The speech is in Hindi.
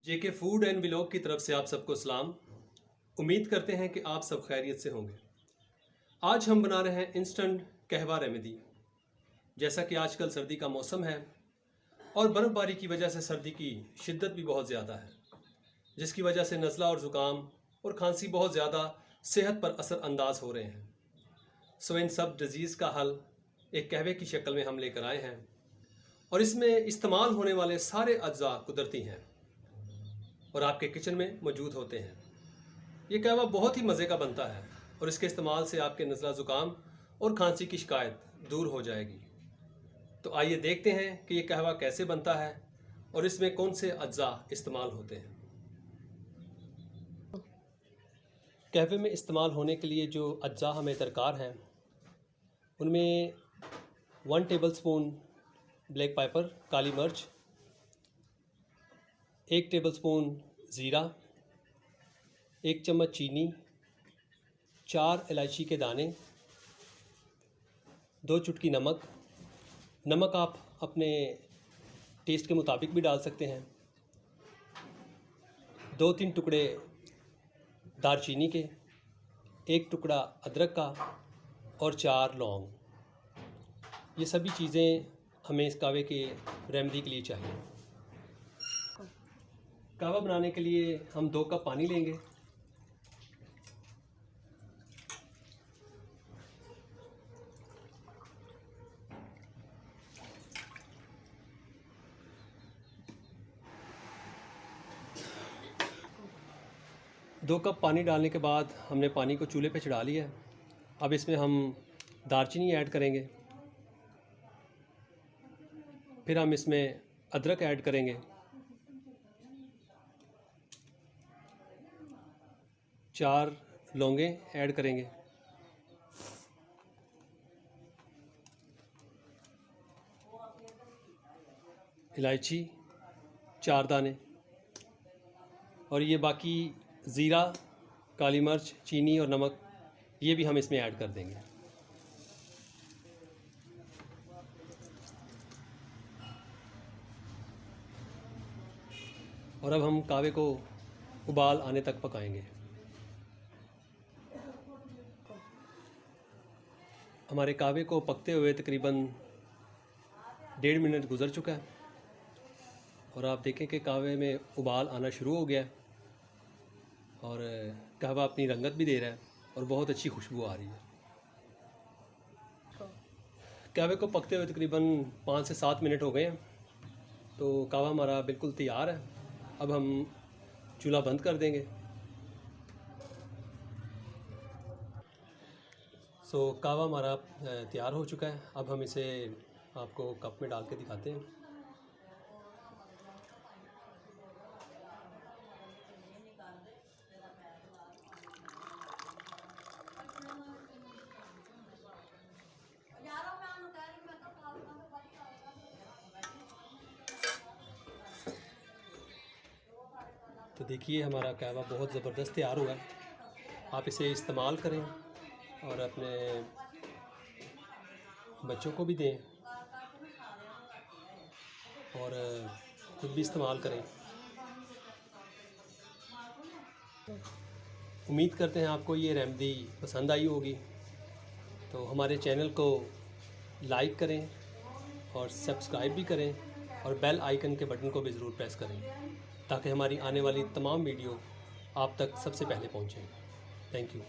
जेके फूड एंड व्लॉग की तरफ से आप सबको सलाम। उम्मीद करते हैं कि आप सब खैरियत से होंगे। आज हम बना रहे हैं इंस्टेंट कहवा रेमेडी। जैसा कि आजकल सर्दी का मौसम है और बर्फ़बारी की वजह से सर्दी की शिद्दत भी बहुत ज़्यादा है, जिसकी वजह से नज़ला और ज़ुकाम और खांसी बहुत ज़्यादा सेहत पर असर अंदाज हो रहे हैं। सो इन सब डिज़ीज़ का हल एक कहवे की शक्ल में हम लेकर आए हैं और इसमें इस्तेमाल होने वाले सारे अज्जा कुदरती हैं और आपके किचन में मौजूद होते हैं। ये कहवा बहुत ही मज़े का बनता है और इसके इस्तेमाल से आपके नज़ला ज़ुकाम और खांसी की शिकायत दूर हो जाएगी। तो आइए देखते हैं कि ये कहवा कैसे बनता है और इसमें कौन से अज्जा इस्तेमाल होते हैं। कहवे में इस्तेमाल होने के लिए जो अज्जा हमें दरकार हैं उनमें 1 टेबलस्पून ब्लैक पेपर काली मिर्च, 1 टेबलस्पून ज़ीरा, 1 चम्मच चीनी, 4 इलायची के दाने, 2 चुटकी नमक। नमक आप अपने टेस्ट के मुताबिक भी डाल सकते हैं। 2-3 टुकड़े दालचीनी के, 1 टुकड़ा अदरक का और 4 लौंग। ये सभी चीज़ें हमें इस कहवे के रेमेडी के लिए चाहिए। कहवा बनाने के लिए हम 2 कप पानी लेंगे। दो कप पानी डालने के बाद हमने पानी को चूल्हे पे चढ़ा लिया है। अब इसमें हम दालचीनी ऐड करेंगे, फिर हम इसमें अदरक ऐड करेंगे, 4 लौंगे ऐड करेंगे, इलायची 4 दाने और ये बाकी ज़ीरा, काली मिर्च, चीनी और नमक ये भी हम इसमें ऐड कर देंगे। और अब हम कहवे को उबाल आने तक पकाएंगे। हमारे कहवे को पकते हुए तकरीबन 1.5 मिनट गुज़र चुका है और आप देखें कि कहवे में उबाल आना शुरू हो गया है और कहवा अपनी रंगत भी दे रहा है और बहुत अच्छी खुशबू आ रही है। कहवे को पकते हुए तकरीबन 5 से 7 मिनट हो गए हैं, तो कहवा हमारा बिल्कुल तैयार है। अब हम चूल्हा बंद कर देंगे। सो कहवा हमारा तैयार हो चुका है। अब हम इसे आपको कप में डाल के दिखाते हैं। तो देखिए हमारा कहवा बहुत ज़बरदस्त तैयार हुआ है। आप इसे इस्तेमाल करें और अपने बच्चों को भी दें और खुद भी इस्तेमाल करें। उम्मीद करते हैं आपको ये रेमेडी पसंद आई होगी। तो हमारे चैनल को लाइक करें और सब्सक्राइब भी करें और बेल आइकन के बटन को भी ज़रूर प्रेस करें ताकि हमारी आने वाली तमाम वीडियो आप तक सबसे पहले पहुँचें। Thank you.